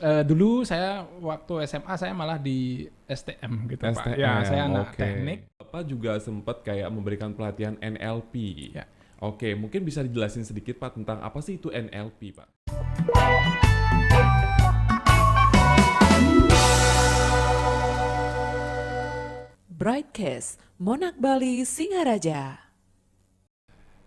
Dulu saya waktu SMA saya malah di STM gitu Pak. STM, Ya, saya anak oke. teknik. Bapak juga sempat kayak memberikan pelatihan NLP. Ya. Oke, mungkin bisa dijelasin sedikit Pak tentang apa sih itu NLP Pak? Brightcast, Monak Bali, Singaraja.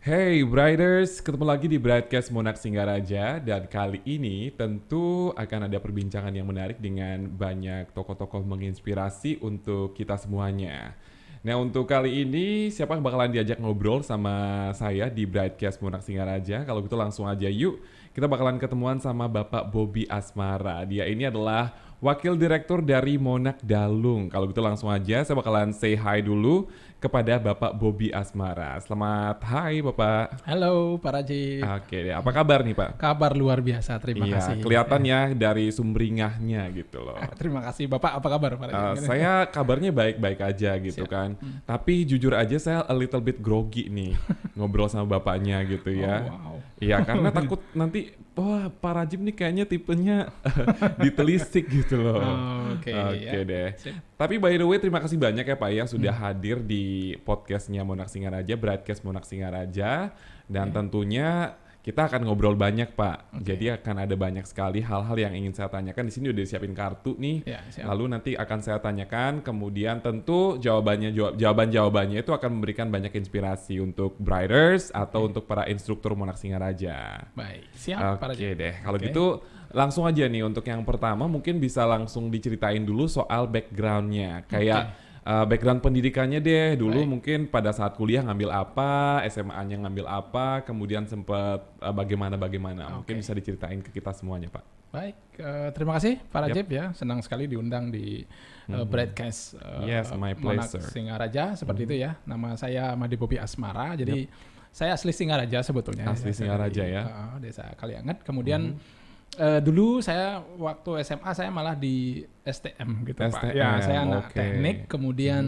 Hey Briders, ketemu lagi di Broadcast Monak Singaraja dan kali ini tentu akan ada perbincangan yang menarik dengan banyak tokoh-tokoh menginspirasi untuk kita semuanya. Nah untuk kali ini siapa yang bakalan diajak ngobrol sama saya di Broadcast Monak Singaraja? Kalau gitu langsung aja yuk, kita bakalan ketemuan sama Bapak Bobby Asmara. Dia ini adalah Wakil Direktur dari Monak Dalung. Kalau gitu langsung aja saya bakalan say hi dulu kepada Bapak Bobby Asmara. Selamat hai Bapak. Halo Pak Rajib. Oke deh, apa kabar nih Pak? Kabar luar biasa, terima Iya, kasih. kelihatan ya dari sumringahnya gitu loh. Terima kasih Bapak, apa kabar Pak Rajib? Saya kabarnya baik-baik aja gitu Siap. kan. Tapi jujur aja saya a little bit grogi nih ngobrol sama bapaknya gitu ya. Oh, wow. Iya, karena takut nanti wah Pak Rajib nih kayaknya tipenya ditelisik gitu loh. Oh, oke, Oke ya. deh. Sip. Tapi by the way terima kasih banyak ya Pak ya sudah hadir di podcastnya Monak Singaraja, Broadcast Monak Singaraja. Dan tentunya kita akan ngobrol banyak Pak. Jadi akan ada banyak sekali hal-hal yang ingin saya tanyakan. Di sini udah disiapin kartu nih. Ya, siap. Lalu nanti akan saya tanyakan. Kemudian tentu jawaban-jawabannya itu akan memberikan banyak inspirasi untuk Briders atau untuk para instruktur Monak Singaraja. Baik, siap Pak Oke Rajib. deh. Kalau Oke. gitu langsung aja nih untuk yang pertama mungkin bisa langsung diceritain dulu soal background-nya. Kayak background pendidikannya deh. Dulu Baik. mungkin pada saat kuliah ngambil apa, SMA-nya ngambil apa, kemudian sempat bagaimana. Mungkin Oke. bisa diceritain ke kita semuanya, Pak. Baik, terima kasih Pak Rajib ya. Senang sekali diundang di Broadcast Yes, my Monak pleasure. Singaraja seperti itu ya. Nama saya Made Bobby Asmara. Jadi saya asli Singaraja sebetulnya. Asli Saya Singaraja dari, ya. Desa Kalianget. Kemudian dulu saya waktu SMA saya malah di STM gitu Pak. Ya, STM, saya anak oke. teknik. Kemudian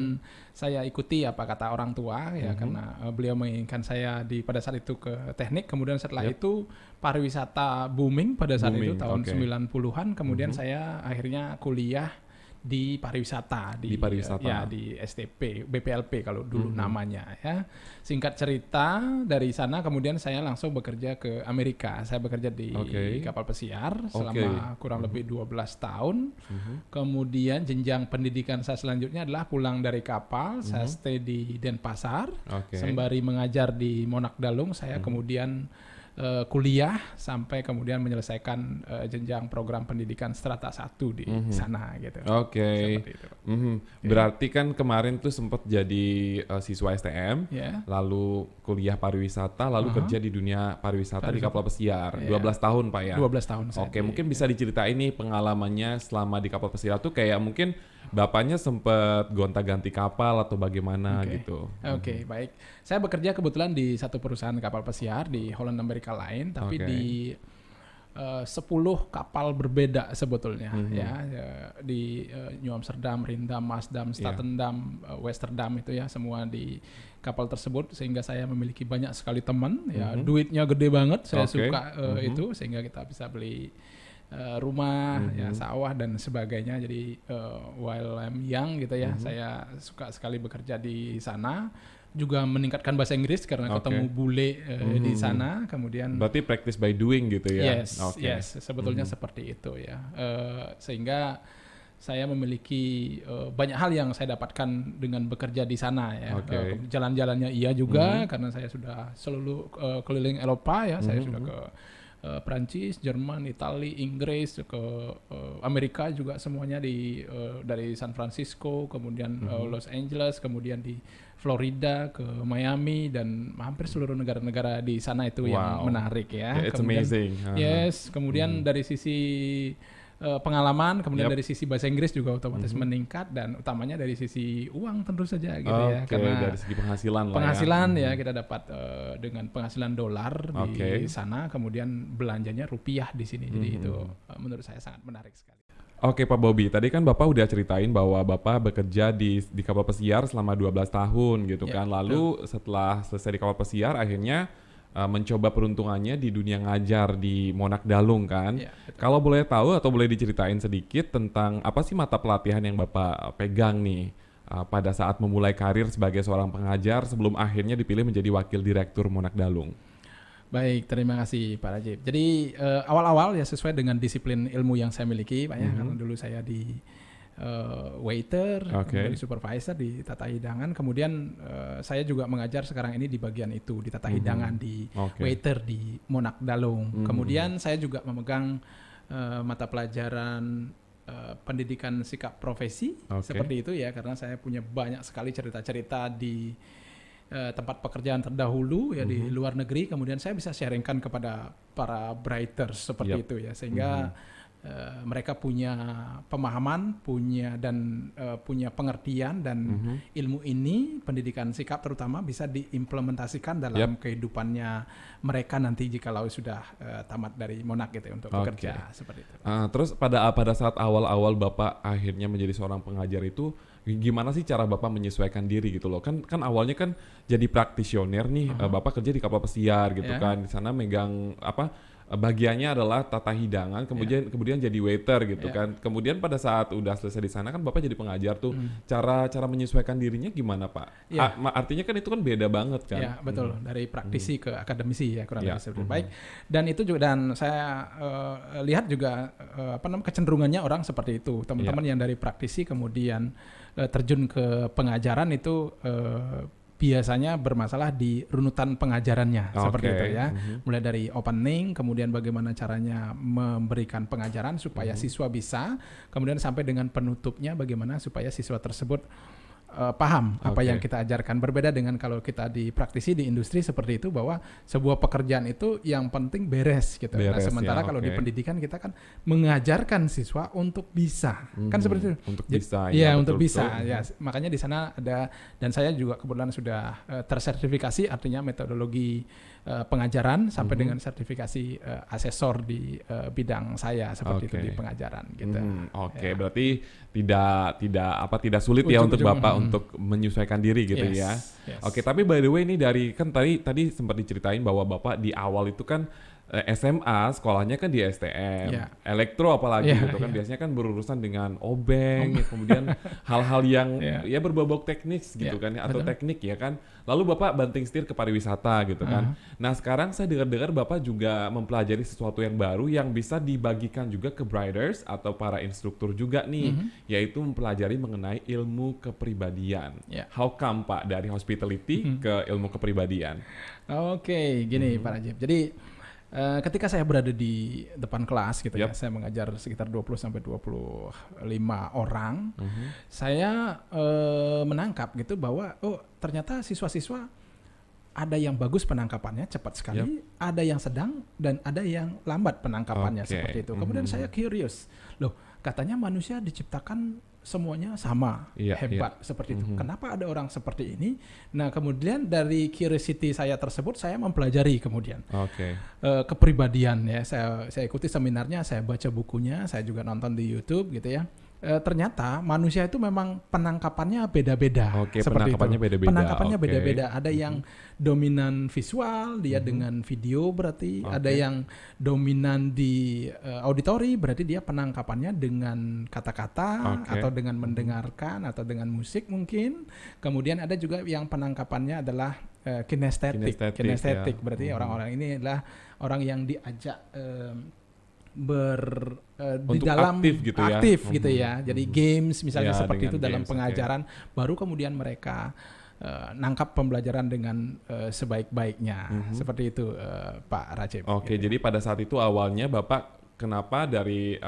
saya ikuti apa kata orang tua ya karena beliau menginginkan saya pada saat itu ke teknik. Kemudian setelah itu pariwisata booming pada saat itu Booming, tahun oke. 90-an. Kemudian saya akhirnya kuliah di pariwisata Di pariwisata. ya di STP BPLP kalau dulu namanya ya. Singkat cerita dari sana kemudian saya langsung bekerja ke Amerika. Saya bekerja di Oke. kapal pesiar selama kurang lebih 12 tahun. Kemudian jenjang pendidikan saya selanjutnya adalah pulang dari kapal, saya stay di Denpasar Oke. sembari mengajar di Monak Dalung. Saya kemudian kuliah sampai kemudian menyelesaikan jenjang program pendidikan strata 1 di sana gitu. Oke. Seperti itu. Berarti kan kemarin tuh sempat jadi siswa STM, Ya. lalu kuliah pariwisata, lalu kerja di dunia pariwisata di kapal pesiar. Iya. 12 tahun Pak ya? 12 tahun saya Oke, mungkin bisa diceritain nih pengalamannya selama di kapal pesiar tuh kayak mungkin bapaknya sempet gonta-ganti kapal atau bagaimana gitu. Oke, baik. Saya bekerja kebetulan di satu perusahaan kapal pesiar di Holland Amerika lain, tapi Oke. di 10 kapal berbeda sebetulnya ya di New Amsterdam, Rindam, Maasdam, Statendam, Westerdam itu ya semua di kapal tersebut sehingga saya memiliki banyak sekali teman ya duitnya gede banget saya Oke. suka itu sehingga kita bisa beli rumah ya sawah dan sebagainya jadi while I'm young gitu ya saya suka sekali bekerja di sana juga meningkatkan bahasa Inggris karena Oke. ketemu bule di sana kemudian Berarti practice by doing gitu ya? yes Oke. yes sebetulnya seperti itu ya. Sehingga saya memiliki banyak hal yang saya dapatkan dengan bekerja di sana ya. Oke. Jalan-jalannya iya juga karena saya sudah selalu keliling Eropa ya. Saya sudah ke Prancis, Jerman, Italia, Inggris, ke Amerika juga semuanya dari San Francisco, kemudian Los Angeles, kemudian di Florida, ke Miami dan hampir seluruh negara-negara di sana itu yang Wow. menarik ya. Yeah, it's Kemudian- amazing. Yes, kemudian dari sisi pengalaman, kemudian Yep. dari sisi bahasa Inggris juga otomatis meningkat dan utamanya dari sisi uang tentu saja gitu ya. Oke, Karena dari segi penghasilan lah penghasilan ya. ya kita dapat dengan penghasilan dolar Oke. di sana, kemudian belanjanya rupiah di sini. Jadi itu menurut saya sangat menarik sekali. Oke Pak Bobby, tadi kan Bapak udah ceritain bahwa Bapak bekerja di kapal pesiar selama 12 tahun gitu Ya, kan. Lalu setelah selesai di kapal pesiar akhirnya mencoba peruntungannya di dunia ngajar di Monak Dalung kan. Ya, betul. Kalau boleh tahu atau boleh diceritain sedikit tentang apa sih mata pelatihan yang Bapak pegang nih pada saat memulai karir sebagai seorang pengajar sebelum akhirnya dipilih menjadi wakil direktur Monak Dalung. Baik, terima kasih Pak Rajib. Jadi awal-awal ya sesuai dengan disiplin ilmu yang saya miliki, Pak ya, karena dulu saya di waiter, kemudian di supervisor di tata hidangan, kemudian saya juga mengajar sekarang ini di bagian itu di tata hidangan di waiter di Monak Dalung. Kemudian saya juga memegang mata pelajaran pendidikan sikap profesi seperti itu ya, karena saya punya banyak sekali cerita-cerita di tempat pekerjaan terdahulu ya di luar negeri, kemudian saya bisa sharingkan kepada para writers seperti itu ya, sehingga mereka punya pemahaman, punya pengertian dan ilmu ini pendidikan sikap terutama bisa diimplementasikan dalam kehidupannya mereka nanti jikalau sudah tamat dari Monak gitu untuk bekerja seperti itu. Terus pada saat awal-awal Bapak akhirnya menjadi seorang pengajar itu gimana sih cara Bapak menyesuaikan diri gitu loh? Kan awalnya kan jadi praktisioner nih, Bapak kerja di kapal pesiar gitu kan. Di sana megang bagiannya adalah tata hidangan, kemudian jadi waiter gitu kan. Kemudian pada saat udah selesai di sana kan Bapak jadi pengajar tuh. Cara menyesuaikan dirinya gimana, Pak? Artinya kan itu kan beda banget kan? Ya, betul. Dari praktisi ke akademisi ya kurang lebih seperti baik. Dan itu juga, dan saya lihat juga kecenderungannya orang seperti itu. Teman-teman yang dari praktisi kemudian terjun ke pengajaran itu biasanya bermasalah di runutan pengajarannya seperti itu ya. Mulai dari opening, kemudian bagaimana caranya memberikan pengajaran supaya siswa bisa, kemudian sampai dengan penutupnya bagaimana supaya siswa tersebut paham apa yang kita ajarkan. Berbeda dengan kalau kita di praktisi di industri seperti itu, bahwa sebuah pekerjaan itu yang penting beres gitu. Nah, sementara kalau di pendidikan kita kan mengajarkan siswa untuk bisa. Kan seperti itu. Untuk bisa. Ya, untuk bisa. Ya, makanya di sana ada, dan saya juga kebetulan sudah tersertifikasi, artinya metodologi pengajaran sampai dengan sertifikasi asesor di bidang saya seperti itu di pengajaran gitu. Berarti tidak sulit ya untuk Bapak untuk menyesuaikan diri gitu ya. Tapi by the way ini dari kan tadi sempat diceritain bahwa Bapak di awal itu kan SMA sekolahnya kan di STM, elektro apalagi gitu kan, biasanya kan berurusan dengan obeng, kemudian hal-hal yang ya berbobot teknis gitu kan, atau teknik ya kan. Lalu Bapak banting setir ke pariwisata gitu kan. Nah sekarang saya dengar Bapak juga mempelajari sesuatu yang baru yang bisa dibagikan juga ke Briders atau para instruktur juga nih, yaitu mempelajari mengenai ilmu kepribadian. How come Pak dari hospitality ke ilmu kepribadian? Gini Pak Rajib. Jadi ketika saya berada di depan kelas gitu ya, saya mengajar sekitar 20 sampai 25 orang, saya menangkap gitu bahwa ternyata siswa-siswa ada yang bagus penangkapannya cepat sekali, ada yang sedang dan ada yang lambat penangkapannya seperti itu. Kemudian saya curious, loh katanya manusia diciptakan semuanya sama, hebat seperti itu. Kenapa ada orang seperti ini? Nah, kemudian dari curiosity saya tersebut, saya mempelajari kemudian kepribadian ya. Saya ikuti seminarnya, saya baca bukunya, saya juga nonton di YouTube gitu ya. Ternyata manusia itu memang penangkapannya beda-beda. Penangkapannya beda-beda. Ada yang dominan visual, dia dengan video berarti. Ada yang dominan di auditori, berarti dia penangkapannya dengan kata-kata atau dengan mendengarkan atau dengan musik mungkin. Kemudian ada juga yang penangkapannya adalah kinestetik. Berarti orang-orang ini adalah orang yang diajak di dalam aktif gitu ya. Jadi games misalnya seperti itu dalam pengajaran, baru kemudian mereka nangkap pembelajaran dengan sebaik-baiknya. Seperti itu Pak Rajib. Gitu. Jadi pada saat itu awalnya Bapak kenapa dari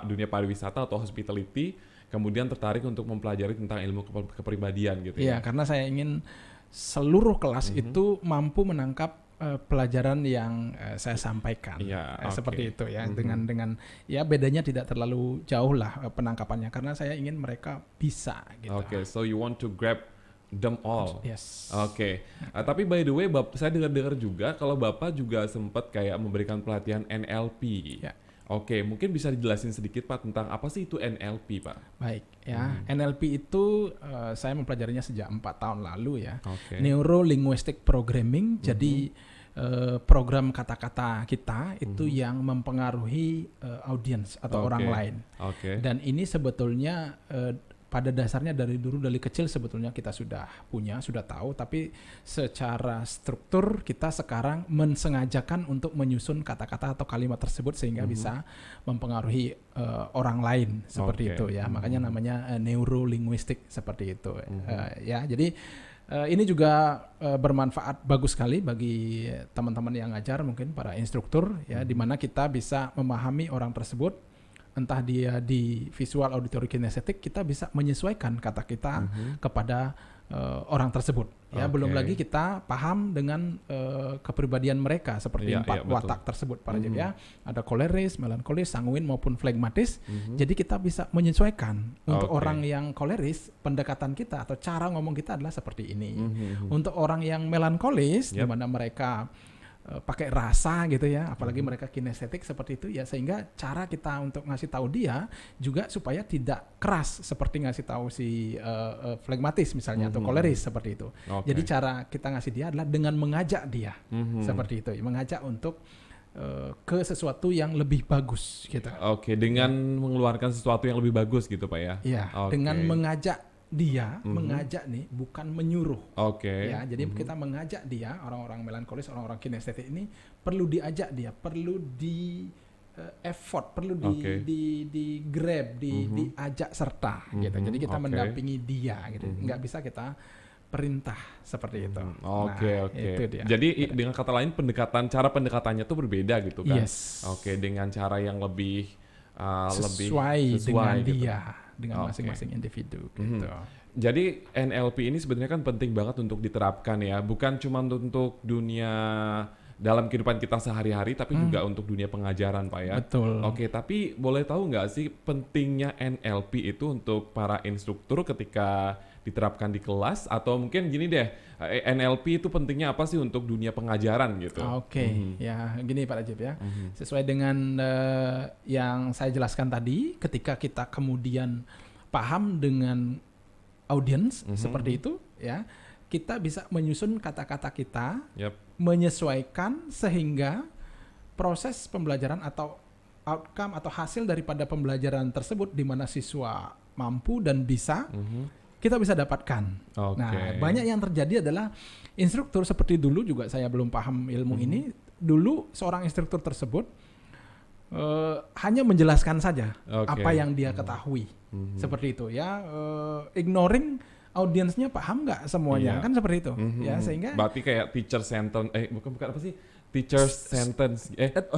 dunia pariwisata atau hospitality kemudian tertarik untuk mempelajari tentang ilmu kepribadian gitu ya? Karena saya ingin seluruh kelas itu mampu menangkap pelajaran yang saya sampaikan, seperti itu ya, dengan ya bedanya tidak terlalu jauh lah penangkapannya, karena saya ingin mereka bisa gitu. So you want to grab them all. Yes. Tapi by the way, saya dengar juga kalau Bapak juga sempat kayak memberikan pelatihan NLP. Mungkin bisa dijelasin sedikit Pak tentang apa sih itu NLP Pak? Baik ya, NLP itu saya mempelajarinya sejak 4 tahun lalu ya. Neuro Linguistic Programming. Jadi program kata-kata kita itu yang mempengaruhi audiens atau orang lain. Oke. Dan ini sebetulnya pada dasarnya dari kecil sebetulnya kita sudah tahu, tapi secara struktur kita sekarang mensengajakan untuk menyusun kata-kata atau kalimat tersebut sehingga bisa mempengaruhi orang lain seperti itu ya. Makanya namanya neurolinguistik seperti itu. Ya, jadi ini juga bermanfaat bagus sekali bagi teman-teman yang ngajar, mungkin para instruktur ya, di mana kita bisa memahami orang tersebut. Entah dia di visual, auditory, kinestetik, kita bisa menyesuaikan kata kita kepada orang tersebut. Ya, belum lagi kita paham dengan kepribadian mereka seperti empat watak tersebut para ya. Ada koleris, melankolis, sanguin maupun flegmatis. Jadi kita bisa menyesuaikan untuk orang yang koleris, pendekatan kita atau cara ngomong kita adalah seperti ini. Untuk orang yang melankolis, di mana mereka pakai rasa gitu ya, apalagi mereka kinestetik seperti itu ya, sehingga cara kita untuk ngasih tahu dia juga supaya tidak keras seperti ngasih tahu si flegmatis misalnya atau koleris seperti itu. Jadi cara kita ngasih dia adalah dengan mengajak dia seperti itu, mengajak untuk ke sesuatu yang lebih bagus gitu. Dengan mengeluarkan sesuatu yang lebih bagus gitu Pak ya. Iya, dengan mengajak dia, mengajak nih, bukan menyuruh. Ya, jadi kita mengajak dia, orang-orang melankolis, orang-orang kinestetik ini perlu diajak dia, perlu di effort, perlu di grab, diajak serta gitu. Jadi kita mendampingi dia gitu. Nggak bisa kita perintah seperti itu. Itu dia. Jadi dengan kata lain cara pendekatannya tuh berbeda gitu kan. Yes. Dengan cara yang lebih sesuai dengan gitu. dia, dengan masing-masing individu gitu. Jadi NLP ini sebenarnya kan penting banget untuk diterapkan ya, bukan cuma untuk dunia dalam kehidupan kita sehari-hari, tapi juga untuk dunia pengajaran Pak ya. Betul. Tapi boleh tahu nggak sih pentingnya NLP itu untuk para instruktur ketika diterapkan di kelas, atau mungkin gini deh, NLP itu pentingnya apa sih untuk dunia pengajaran gitu? Ya gini Pak Rajib ya, sesuai dengan yang saya jelaskan tadi, ketika kita kemudian paham dengan audiens seperti itu ya, kita bisa menyusun kata-kata kita, menyesuaikan sehingga proses pembelajaran atau outcome atau hasil daripada pembelajaran tersebut di mana siswa mampu dan bisa kita bisa dapatkan. Nah, banyak yang terjadi adalah instruktur seperti dulu juga saya belum paham ilmu ini. Dulu seorang instruktur tersebut hanya menjelaskan saja apa yang dia ketahui. Seperti itu ya, ignoring audiensnya paham nggak semuanya, kan seperti itu. Ya, sehingga berarti kayak teacher sentence, bukan apa sih? Teacher sentence,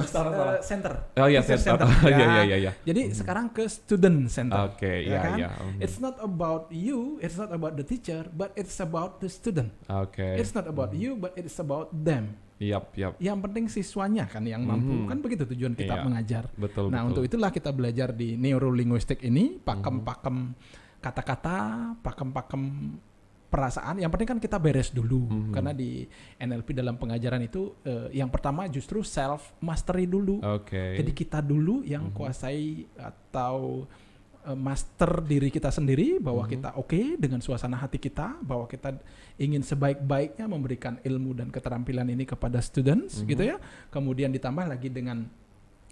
salah. Center. Center. Iya. Jadi sekarang ke student center. Iya. It's not about you, it's not about the teacher, but it's about the student. It's not about you, but it's about them. Yang penting siswanya kan yang mampu, kan begitu tujuan kita mengajar. Betul. Untuk itulah kita belajar di neurolinguistik ini, pakem-pakem kata-kata, pakem-pakem perasaan. Yang penting kan kita beres dulu, karena di NLP dalam pengajaran itu yang pertama justru self mastery dulu. Jadi kita dulu yang kuasai atau master diri kita sendiri, bahwa kita dengan suasana hati kita, bahwa kita ingin sebaik-baiknya memberikan ilmu dan keterampilan ini kepada students gitu ya. Kemudian ditambah lagi dengan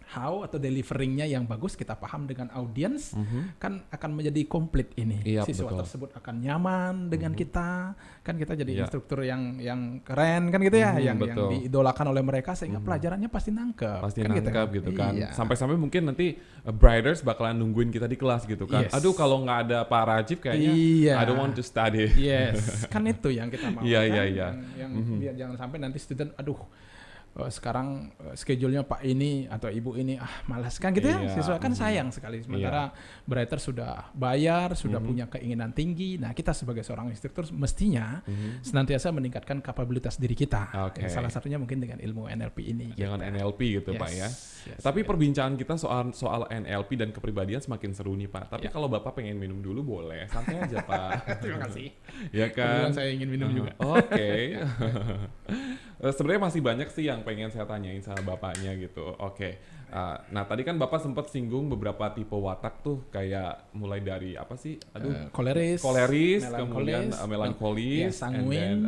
how atau deliveringnya yang bagus, kita paham dengan audience, kan akan menjadi komplit ini. Siswa tersebut akan nyaman dengan kita, kan kita jadi instruktur yang keren kan gitu ya, yang diidolakan oleh mereka, sehingga pelajarannya pasti nangkep. Gitu kan. Sampai-sampai mungkin nanti Briders bakalan nungguin kita di kelas gitu kan. Aduh, kalau nggak ada Pak Rajib kayaknya I don't want to study. Kan itu yang kita mau. Yang biar jangan sampai nanti student sekarang schedule-nya Pak ini atau Ibu ini malas kan gitu ya, siswa kan sayang sekali. Sementara Brighter sudah bayar, sudah punya keinginan tinggi. Nah, kita sebagai seorang instruktur mestinya senantiasa meningkatkan kapabilitas diri kita. Salah satunya mungkin dengan ilmu NLP ini. Dengan NLP gitu Pak ya. Tapi perbincangan kita soal NLP dan kepribadian semakin seru nih Pak. Tapi kalau Bapak pengen minum dulu boleh, santai aja Pak. Terima kasih. Ya kan. Saya ingin minum juga. Sebenarnya masih banyak sih yang pengen saya tanyain sama bapaknya gitu. Oke. Nah tadi kan bapak sempat singgung beberapa tipe watak tuh, kayak mulai dari apa sih? Koleris, kemudian melankolis, sanguin,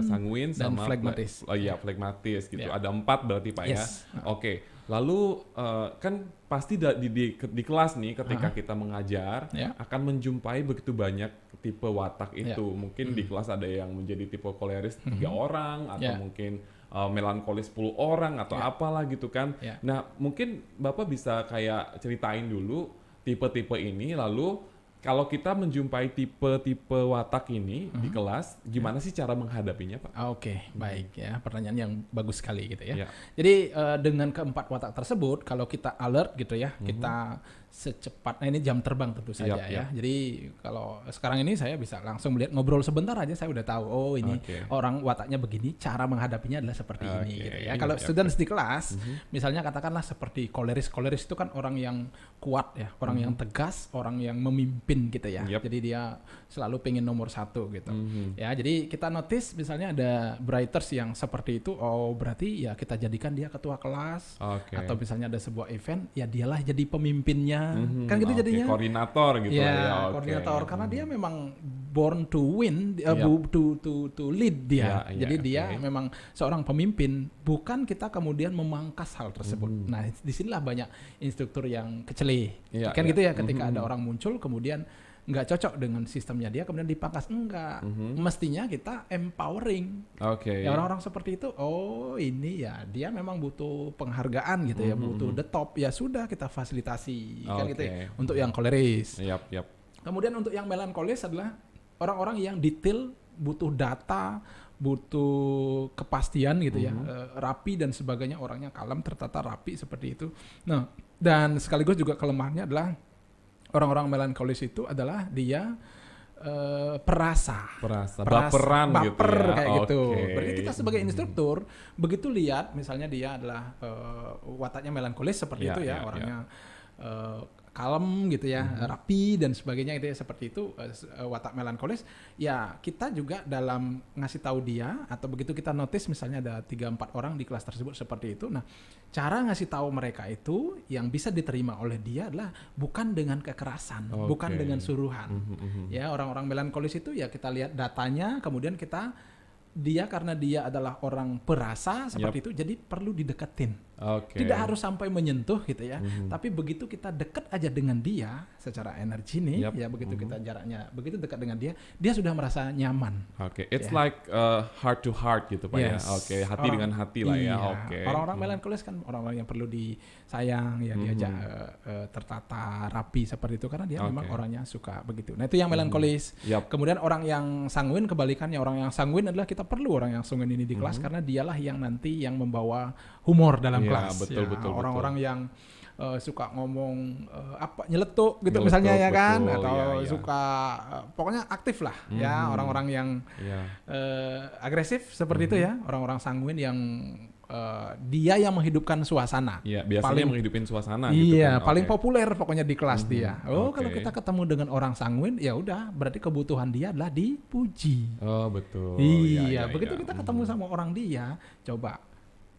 dan sama flegmatis. Flegmatis gitu. Ya. Ada 4 berarti Pak ya. Yes. Oke. Lalu kan pasti di kelas nih ketika kita mengajar akan menjumpai begitu banyak tipe watak itu. Mungkin di kelas ada yang menjadi tipe koleris 3 orang atau mungkin melankolis 10 orang atau apalah gitu kan. Nah, mungkin Bapak bisa kayak ceritain dulu tipe-tipe ini, lalu kalau kita menjumpai tipe-tipe watak ini di kelas, gimana sih cara menghadapinya, Pak? Oke, baik ya. Pertanyaan yang bagus sekali gitu ya. Ya. Jadi dengan keempat watak tersebut, kalau kita alert gitu ya, kita secepatnya ini jam terbang tentu saja ya. Jadi kalau sekarang ini saya bisa langsung melihat, ngobrol sebentar aja saya udah tahu, oh ini orang wataknya begini, cara menghadapinya adalah seperti ini gitu ya. Kalau students di kelas, misalnya katakanlah seperti koleris itu kan orang yang kuat ya, orang yang tegas, orang yang memimpin gitu ya. Jadi dia selalu pengen nomor 1 gitu. Ya, jadi kita notice misalnya ada Brighters yang seperti itu, oh berarti ya kita jadikan dia ketua kelas. Atau misalnya ada sebuah event, ya dialah jadi pemimpinnya. Kan gitu jadinya. Koordinator gitu ya. Koordinator karena dia memang born to win, to lead dia. Jadi dia memang seorang pemimpin, bukan kita kemudian memangkas hal tersebut. Nah, disinilah banyak instruktur yang kecele. Kan gitu ya, ketika ada orang muncul kemudian nggak cocok dengan sistemnya dia kemudian dipangkas, enggak. Mestinya kita empowering. Ya, orang-orang seperti itu, oh ini ya dia memang butuh penghargaan gitu ya, butuh the top, ya sudah kita fasilitasi kan gitu ya. Untuk yang koleris. Kemudian untuk yang melankolis adalah orang-orang yang detail, butuh data, butuh kepastian gitu ya, rapi dan sebagainya, orangnya kalem, tertata rapi seperti itu. Nah, dan sekaligus juga kelemahannya adalah orang-orang melankolis itu adalah dia baperan gitu ya. Kayak gitu. Berarti kita sebagai instruktur begitu lihat misalnya dia adalah wataknya melankolis seperti itu ya, orangnya kalem gitu ya, rapi dan sebagainya gitu ya, seperti itu watak melankolis. Ya kita juga dalam ngasih tahu dia, atau begitu kita notice misalnya ada 3-4 orang di kelas tersebut seperti itu. Nah, cara ngasih tahu mereka itu yang bisa diterima oleh dia adalah bukan dengan kekerasan, bukan dengan suruhan. Ya, orang-orang melankolis itu ya kita lihat datanya, kemudian dia karena dia adalah orang perasa seperti itu, jadi perlu dideketin. Tidak harus sampai menyentuh gitu ya. Tapi begitu kita dekat aja dengan dia secara energi nih, ya begitu kita jaraknya begitu dekat dengan dia, dia sudah merasa nyaman. It's like heart to heart gitu Pak ya. Hati dengan hati lah ya. Orang-orang melankolis kan orang-orang yang perlu disayang ya, diajak tertata rapi seperti itu karena dia memang orangnya suka begitu. Nah, itu yang melankolis. Kemudian orang yang sanguin kebalikannya, orang yang sanguin adalah kita perlu orang yang sanguin ini di kelas karena dialah yang nanti yang membawa humor dalam kelas. Betul. Orang-orang yang suka ngomong nyeletuk gitu misalnya ya kan, atau suka pokoknya aktif lah ya, orang-orang yang agresif seperti itu ya, orang-orang sanguin yang dia yang menghidupkan suasana. Biasanya menghidupin suasana gitu kan. Paling populer pokoknya di kelas dia. Kalau kita ketemu dengan orang sanguin, ya udah berarti kebutuhan dia adalah dipuji. Betul. Begitu kita ketemu sama orang dia, coba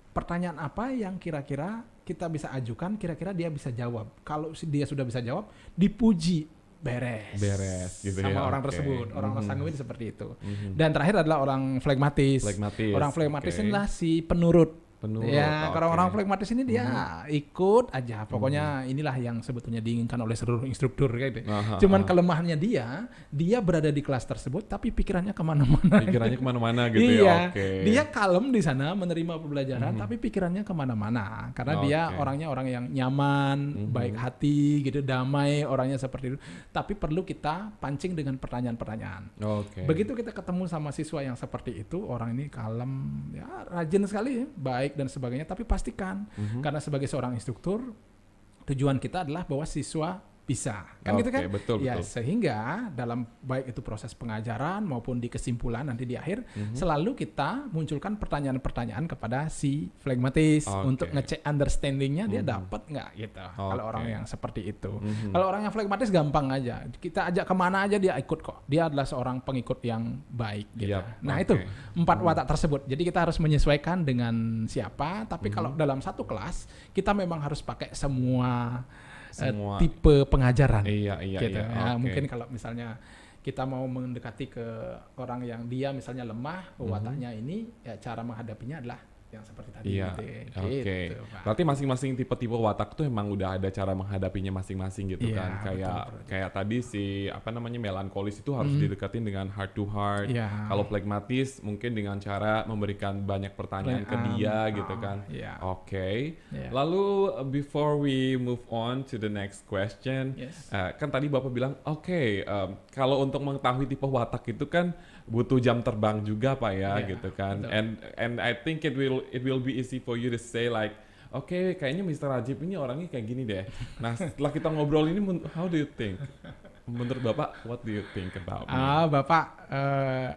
pertanyaan apa yang kira-kira kita bisa ajukan, kira-kira dia bisa jawab. Kalau dia sudah bisa jawab, dipuji, beres gitu sama orang tersebut. Orang sanguin seperti itu. Dan terakhir adalah orang flegmatis. Orang flegmatis inilah si penurut. Orang-orang flegmatis ini dia ikut aja. Pokoknya inilah yang sebetulnya diinginkan oleh seluruh instruktur kayak gitu. Cuman kelemahannya dia berada di kelas tersebut tapi pikirannya kemana-mana. Gitu ya. Dia kalem di sana menerima pembelajaran tapi pikirannya kemana-mana karena dia orangnya orang yang nyaman, baik hati gitu, damai, orangnya seperti itu. Tapi perlu kita pancing dengan pertanyaan-pertanyaan. Begitu kita ketemu sama siswa yang seperti itu, orang ini kalem, ya rajin sekali, baik dan sebagainya, tapi pastikan karena sebagai seorang instruktur tujuan kita adalah bahwa siswa bisa. Kan gitu kan? Betul, Ya, betul. sehingga dalam baik itu proses pengajaran maupun di kesimpulan nanti di akhir selalu kita munculkan pertanyaan-pertanyaan kepada si flegmatis untuk ngecek understanding-nya dia dapat nggak gitu. Kalau orang yang seperti itu. Kalau orang yang flegmatis gampang aja. Kita ajak kemana aja dia ikut kok. Dia adalah seorang pengikut yang baik gitu. Nah, itu 4 watak tersebut. Jadi kita harus menyesuaikan dengan siapa, tapi kalau dalam satu kelas kita memang harus pakai semua tipe pengajaran. Gitu. Mungkin kalau misalnya kita mau mendekati ke orang yang dia misalnya lemah, wataknya ini, ya cara menghadapinya adalah yang seperti tadi. Gitu, Pak. Berarti masing-masing tipe-tipe watak tuh emang udah ada cara menghadapinya masing-masing gitu kan. Kayak tadi si melankolis itu harus didekatin dengan heart to heart. Kalau phlegmatis mungkin dengan cara memberikan banyak pertanyaan ke dia gitu kan. Lalu before we move on to the next question, kan tadi Bapak bilang kalau untuk mengetahui tipe watak itu kan butuh jam terbang juga Pak ya gitu kan. And I think it will be easy for you to say like, kayaknya Mr. Rajib ini orangnya kayak gini deh. Nah, setelah kita ngobrol ini, how do you think? Menurut Bapak, what do you think about me? Bapak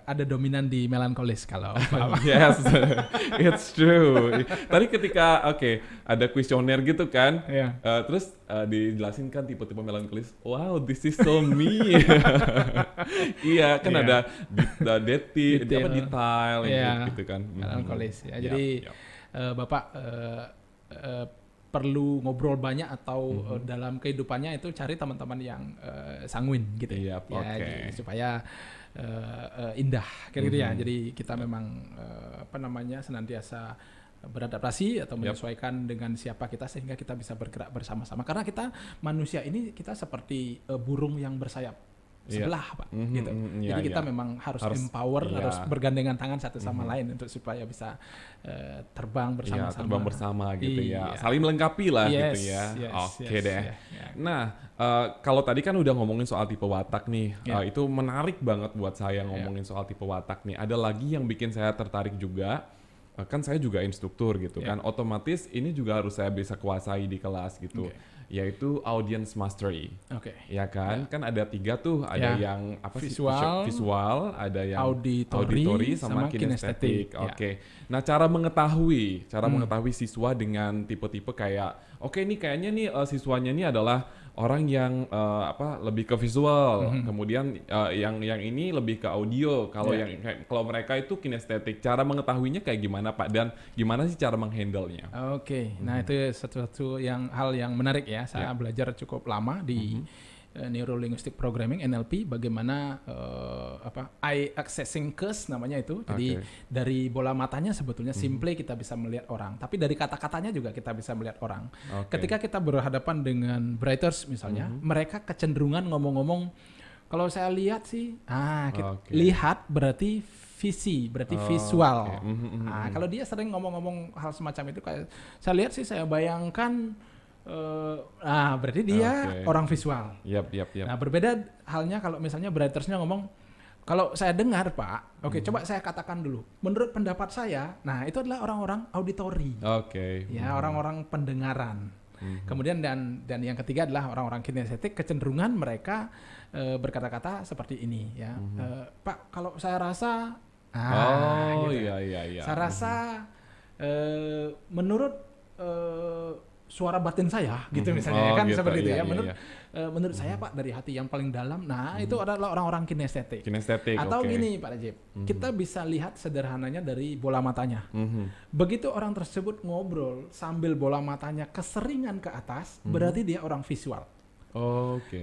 ada dominan di melankolis kalau Bapak. Yes, it's true. Tadi ketika ada kuesioner gitu kan, terus dijelasin kan tipe-tipe melankolis. Wow, this is so me. Iya kan ada detail gitu kan. Melankolis. Ya, jadi Bapak perlu ngobrol banyak atau dalam kehidupannya itu cari teman-teman yang sanguin gitu supaya indah kayak gitu ya. Jadi kita memang senantiasa beradaptasi atau menyesuaikan dengan siapa kita sehingga kita bisa bergerak bersama-sama, karena kita manusia ini kita seperti burung yang bersayap sebelah Pak gitu. Jadi kita memang harus empower, harus bergandengan tangan satu sama lain untuk supaya bisa terbang bersama-sama. Terbang bersama gitu saling melengkapi lah gitu ya. Deh. Nah, kalau tadi kan udah ngomongin soal tipe watak nih, itu menarik banget buat saya ngomongin soal tipe watak nih. Ada lagi yang bikin saya tertarik juga. Kan saya juga instruktur gitu kan, otomatis ini juga harus saya bisa kuasai di kelas gitu, yaitu audience mastery. Ya kan, kan ada 3 tuh, ada yang visual, ada yang auditory sama kinestetik. Nah, cara mengetahui siswa dengan tipe-tipe kayak, ini kayaknya nih siswanya ini adalah orang yang lebih ke visual, kemudian yang ini lebih ke audio. Kalau mereka itu kinestetik, cara mengetahuinya kayak gimana Pak, dan gimana sih cara menghandle-nya? Nah itu satu hal yang menarik ya. Saya belajar cukup lama di Neuro Linguistic Programming NLP, bagaimana eye accessing cues namanya itu. Jadi dari bola matanya sebetulnya simple kita bisa melihat orang, tapi dari kata-katanya juga kita bisa melihat orang. Ketika kita berhadapan dengan writers misalnya, mereka kecenderungan ngomong-ngomong, kalau saya lihat sih, lihat berarti visi, berarti visual. Kalau dia sering ngomong-ngomong hal semacam itu, kayak saya lihat sih, saya bayangkan, berarti dia orang visual. Nah, berbeda halnya kalau misalnya writersnya ngomong, kalau saya dengar Pak, coba saya katakan dulu, menurut pendapat saya, nah itu adalah orang-orang auditory. Ya, orang-orang pendengaran. Kemudian dan yang ketiga adalah orang-orang kinestetik, kecenderungan mereka berkata-kata seperti ini ya. Pak, kalau saya rasa saya rasa menurut suara batin saya gitu misalnya kan seperti itu ya. Menurut saya Pak, dari hati yang paling dalam, itu adalah orang-orang kinestetik. Atau gini Pak Rajib, kita bisa lihat sederhananya dari bola matanya. Begitu orang tersebut ngobrol sambil bola matanya keseringan ke atas, berarti dia orang visual.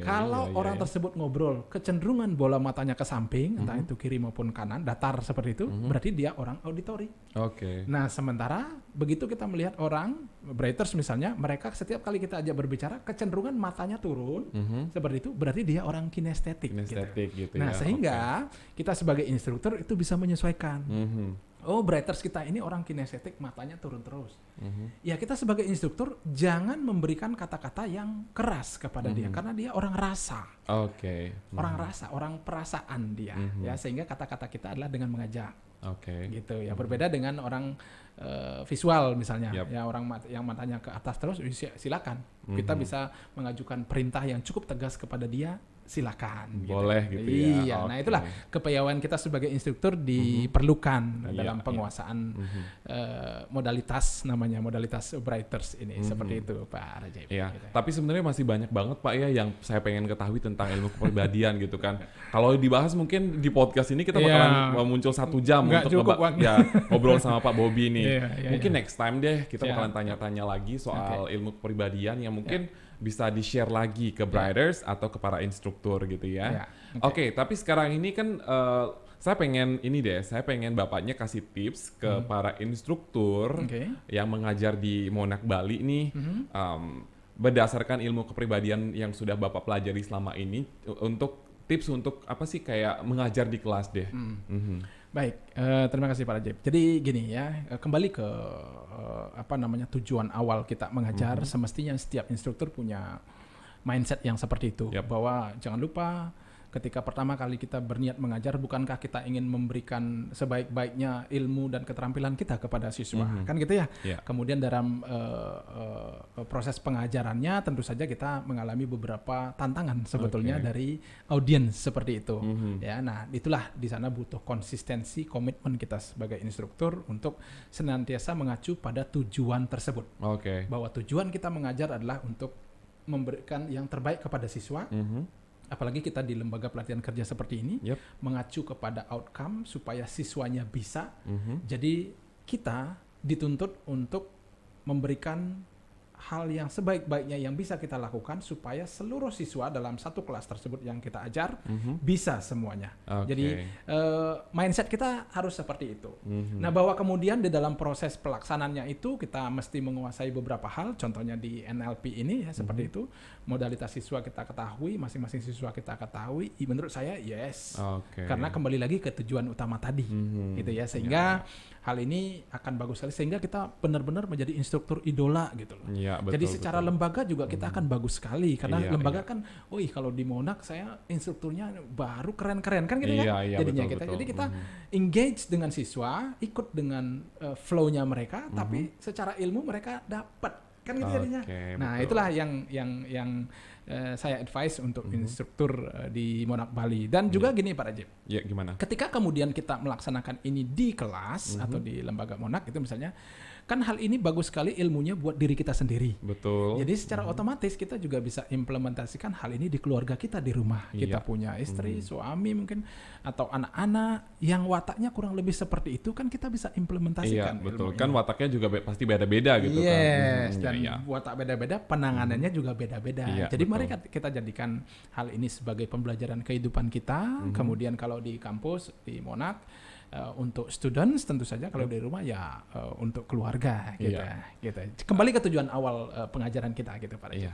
Kalau orang tersebut ngobrol kecenderungan bola matanya ke samping, entah itu kiri maupun kanan, datar seperti itu, berarti dia orang auditory. Nah, sementara begitu kita melihat orang writers misalnya, mereka setiap kali kita ajak berbicara kecenderungan matanya turun, seperti itu, berarti dia orang kinestetik gitu. Nah, sehingga kita sebagai instruktur itu bisa menyesuaikan. Writers kita ini orang kinestetik, matanya turun terus. Ya, kita sebagai instruktur jangan memberikan kata-kata yang keras kepada dia, karena dia orang rasa. Orang rasa, orang perasaan dia. Ya, sehingga kata-kata kita adalah dengan mengajak. Oke. gitu ya. Berbeda dengan orang visual misalnya, Yap. ya orang yang matanya ke atas terus silakan. Kita bisa mengajukan perintah yang cukup tegas kepada dia, silakan. Boleh gitu ya. Iya, nah Oke. itulah kepiawaian kita sebagai instruktur diperlukan Iya, dalam penguasaan modalitas Brighters ini, seperti itu Pak Rajab. Iya, Gitu. tapi sebenarnya masih banyak banget Pak ya yang saya pengen ketahui tentang ilmu kepribadian gitu kan. Kalau dibahas mungkin di podcast ini kita bakalan muncul 1 jam Nggak untuk cukup waktu. ngobrol sama Pak Bobby nih. Iya, Mungkin next time deh kita Siap. bakalan tanya-tanya lagi soal ilmu kepribadian yang mungkin bisa di-share lagi ke Briders atau ke para instruktur gitu ya. Ya, Oke, tapi sekarang ini kan saya pengen Bapaknya kasih tips ke para instruktur Oke. yang mengajar di Monarch Bali nih, berdasarkan ilmu kepribadian yang sudah Bapak pelajari selama ini, untuk tips untuk apa sih kayak mengajar di kelas deh. Baik, terima kasih Pak Rajab. Jadi gini ya, kembali ke tujuan awal kita mengajar. Semestinya setiap instruktur punya mindset yang seperti itu, bahwa jangan lupa ketika pertama kali kita berniat mengajar, bukankah kita ingin memberikan sebaik-baiknya ilmu dan keterampilan kita kepada siswa, kan gitu ya. Kemudian dalam proses pengajarannya tentu saja kita mengalami beberapa tantangan sebetulnya dari audiens seperti itu. Ya, nah itulah di sana butuh konsistensi, komitmen kita sebagai instruktur untuk senantiasa mengacu pada tujuan tersebut. Bahwa tujuan kita mengajar adalah untuk memberikan yang terbaik kepada siswa. Apalagi kita di lembaga pelatihan kerja seperti ini, mengacu kepada outcome supaya siswanya bisa. Jadi kita dituntut untuk memberikan hal yang sebaik-baiknya yang bisa kita lakukan supaya seluruh siswa dalam satu kelas tersebut yang kita ajar bisa semuanya. Jadi mindset kita harus seperti itu. Nah, bahwa kemudian di dalam proses pelaksanaannya itu kita mesti menguasai beberapa hal. Contohnya di NLP ini ya seperti itu. Modalitas siswa kita ketahui, masing-masing siswa kita ketahui. Menurut saya yes. Karena kembali lagi ke tujuan utama tadi, gitu ya. Sehingga hal ini akan bagus sekali sehingga kita benar-benar menjadi instruktur idola gitu loh. Jadi secara lembaga juga kita akan bagus sekali karena lembaga kan, kalau di Monarch saya instrukturnya baru keren-keren kan gitu kan. Jadinya jadi kita engage dengan siswa, ikut dengan flow-nya mereka, tapi secara ilmu mereka dapat kan gitu jadinya. Nah, itulah yang saya advice untuk instruktur di Monarch Bali. Dan juga gini Pak Rajab. Gimana? Ketika kemudian kita melaksanakan ini di kelas atau di lembaga Monarch itu misalnya, kan hal ini bagus sekali ilmunya buat diri kita sendiri. Betul. Jadi secara otomatis kita juga bisa implementasikan hal ini di keluarga kita di rumah. Kita punya istri, suami mungkin, atau anak-anak yang wataknya kurang lebih seperti itu, kan kita bisa implementasikan. Betul. Kan wataknya juga pasti beda-beda gitu kan. Dan watak beda-beda, penanganannya juga beda-beda. Jadi mari kita jadikan hal ini sebagai pembelajaran kehidupan kita. Kemudian kalau di kampus, di Monarch, untuk students tentu saja, kalau di rumah ya untuk keluarga gitu. Kembali ke tujuan awal pengajaran kita gitu Pak Rajab.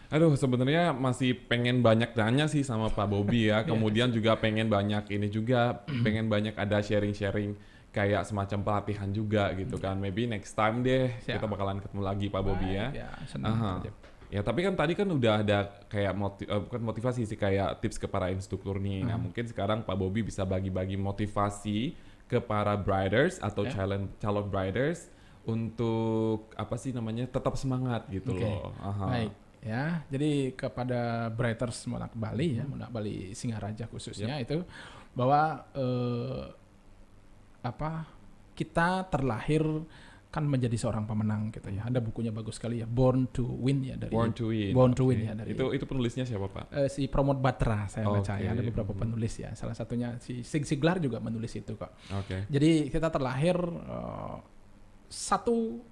Aduh, sebenarnya masih pengen banyak tanya sih sama Pak Bobby ya. Kemudian juga pengen banyak ini juga, pengen banyak ada sharing-sharing kayak semacam pelatihan juga gitu kan. Maybe next time deh kita bakalan ketemu lagi Pak Bobby ya. Senang. Ya, tapi kan tadi kan udah ada kayak bukan motivasi sih, kayak tips ke para instruktur nih. Nah, mungkin sekarang Pak Bobby bisa bagi-bagi motivasi ke para briders atau calon briders untuk apa sih namanya, tetap semangat gitu loh. Baik. Ya, jadi kepada Briders Monarch Bali ya, Monarch Bali Singaraja khususnya itu bahwa kita terlahir kan menjadi seorang pemenang gitu ya. Ada bukunya bagus sekali ya, Born to Win ya, dari Born to Win ya dari itu penulisnya siapa Pak? Si Pramod Batra saya baca ya, ada beberapa penulis ya. Salah satunya si Zig Ziglar juga menulis itu kok. Jadi kita terlahir satu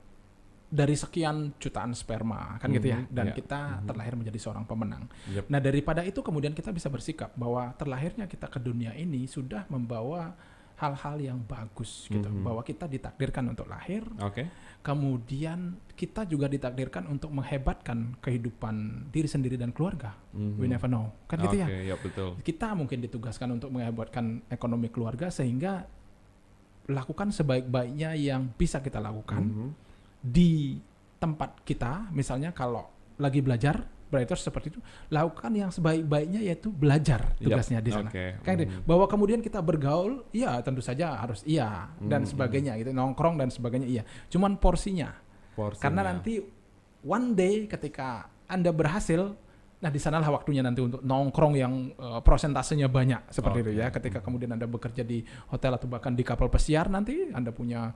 dari sekian jutaan sperma kan gitu ya, dan kita terlahir menjadi seorang pemenang. Nah, daripada itu kemudian kita bisa bersikap bahwa terlahirnya kita ke dunia ini sudah membawa hal-hal yang bagus gitu, bahwa kita ditakdirkan untuk lahir, kemudian kita juga ditakdirkan untuk menghebatkan kehidupan diri sendiri dan keluarga. We never know, kan gitu ya. Betul. Kita mungkin ditugaskan untuk menghebatkan ekonomi keluarga sehingga lakukan sebaik-baiknya yang bisa kita lakukan di tempat kita. Misalnya kalau lagi belajar Brighters seperti itu, lakukan yang sebaik-baiknya yaitu belajar tugasnya di sana. Bahwa kemudian kita bergaul, ya tentu saja harus dan sebagainya gitu, nongkrong dan sebagainya cuman porsinya. Karena nanti one day ketika Anda berhasil, nah di sanalah waktunya nanti untuk nongkrong yang prosentasenya banyak seperti itu ya. Ketika kemudian Anda bekerja di hotel atau bahkan di kapal pesiar, nanti Anda punya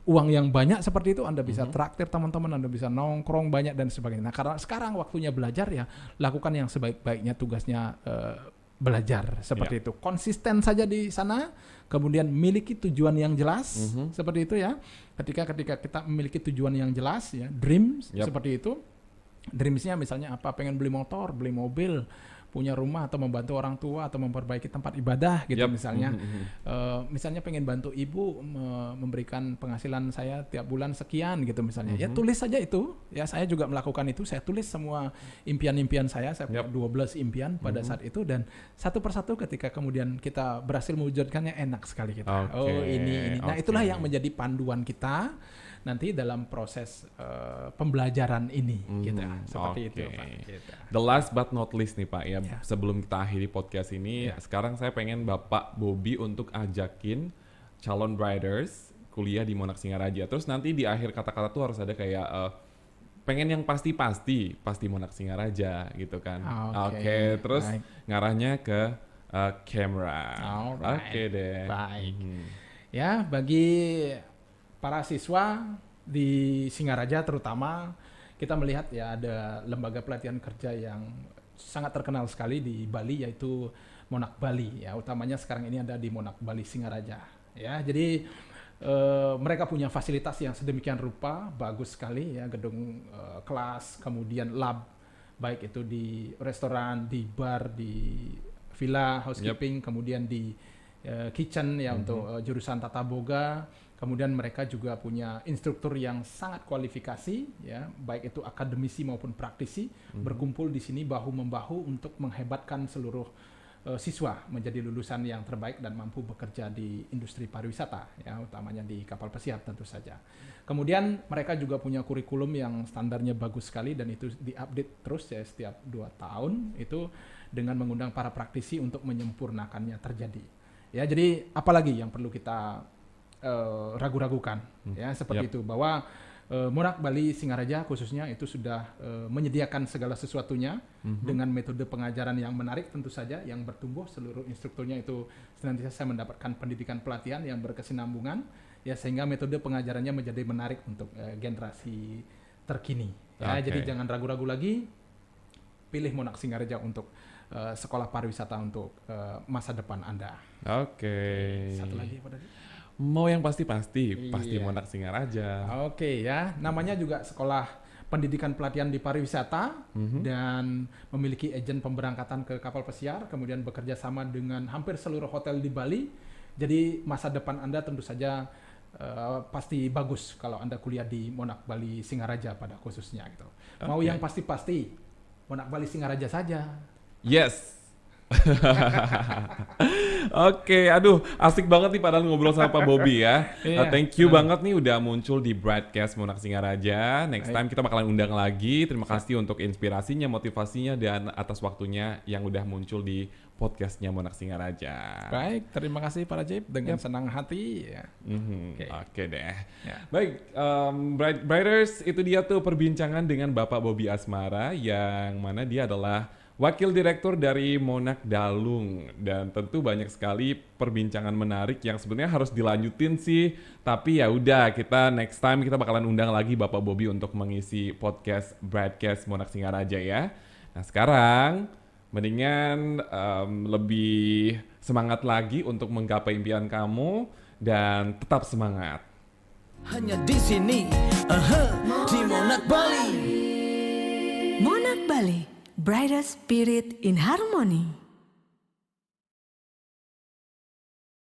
uang yang banyak seperti itu, Anda bisa traktir teman-teman, Anda bisa nongkrong banyak dan sebagainya. Nah, karena sekarang waktunya belajar ya, lakukan yang sebaik-baiknya tugasnya belajar seperti itu. Konsisten saja di sana, kemudian miliki tujuan yang jelas seperti itu ya. Ketika kita memiliki tujuan yang jelas ya, dreams seperti itu. Dreamsnya misalnya apa? Pengen beli motor, beli mobil, punya rumah atau membantu orang tua atau memperbaiki tempat ibadah gitu misalnya. Misalnya pengen bantu ibu memberikan penghasilan saya tiap bulan sekian gitu misalnya. Ya tulis saja itu. Ya saya juga melakukan itu. Saya tulis semua impian-impian saya. Saya punya 12 impian pada saat itu, dan satu persatu ketika kemudian kita berhasil mewujudkannya, enak sekali kita. Ini. Nah, itulah yang menjadi panduan kita nanti dalam proses pembelajaran ini gitu, seperti itu Pak. Gitu. The last but not least nih Pak ya, sebelum kita akhiri podcast ini, sekarang saya pengen Bapak Bobby untuk ajakin calon Briders kuliah di Monarch Singaraja. Terus nanti di akhir kata-kata tuh harus ada kayak pengen yang pasti Monarch Singaraja gitu kan. Oke, terus ngarahnya ke kamera. Oke deh. Baik. Ya, bagi para siswa di Singaraja terutama, kita melihat ya ada lembaga pelatihan kerja yang sangat terkenal sekali di Bali, yaitu Monarch Bali ya. Utamanya sekarang ini ada di Monarch Bali Singaraja ya. Jadi mereka punya fasilitas yang sedemikian rupa, bagus sekali ya, gedung kelas, kemudian lab, baik itu di restoran, di bar, di villa housekeeping, kemudian di kitchen ya untuk jurusan tata boga. Kemudian mereka juga punya instruktur yang sangat kualifikasi ya, baik itu akademisi maupun praktisi, berkumpul di sini bahu-membahu untuk menghebatkan seluruh siswa menjadi lulusan yang terbaik dan mampu bekerja di industri pariwisata ya, utamanya di kapal pesiar tentu saja. Kemudian mereka juga punya kurikulum yang standarnya bagus sekali, dan itu diupdate terus ya setiap 2 tahun itu, dengan mengundang para praktisi untuk menyempurnakannya terjadi. Ya, jadi apalagi yang perlu kita ragu-ragukan ya, seperti itu, bahwa Monarch Bali Singaraja khususnya itu sudah menyediakan segala sesuatunya dengan metode pengajaran yang menarik tentu saja, yang bertumbuh. Seluruh instrukturnya itu senantiasa mendapatkan pendidikan pelatihan yang berkesinambungan ya, sehingga metode pengajarannya menjadi menarik untuk generasi terkini ya. Jadi jangan ragu-ragu lagi, pilih Monarch Singaraja untuk sekolah pariwisata untuk masa depan Anda. Satu lagi apa tadi? Mau yang pasti Monarch Singaraja. Ya, namanya juga sekolah pendidikan pelatihan di pariwisata dan memiliki agen pemberangkatan ke kapal pesiar, kemudian bekerja sama dengan hampir seluruh hotel di Bali. Jadi masa depan Anda tentu saja pasti bagus kalau Anda kuliah di Monarch Bali Singaraja pada khususnya gitu. Mau yang pasti Monarch Bali Singaraja saja. Yes. Aduh asik banget nih padahal ngobrol sama Pak Bobby ya. Thank you banget nih udah muncul di broadcast Monarch Singaraja. Next time kita bakalan undang lagi. Terima kasih untuk inspirasinya, motivasinya, dan atas waktunya yang udah muncul di podcastnya Monarch Singaraja. Baik, terima kasih Pak Rajib, dengan senang hati ya. Oke deh. Baik, Briders, itu dia tuh perbincangan dengan Bapak Bobby Asmara, yang mana dia adalah Wakil Direktur dari Monarch Dalung, dan tentu banyak sekali perbincangan menarik yang sebenarnya harus dilanjutin sih, tapi ya udah, kita next time kita bakalan undang lagi Bapak Bobby untuk mengisi podcast broadcast Monarch Singaraja ya. Nah sekarang mendingan lebih semangat lagi untuk menggapai impian kamu dan tetap semangat. Hanya di sini, di Monarch Bali. Monarch Bali, Brighter Spirit in Harmony.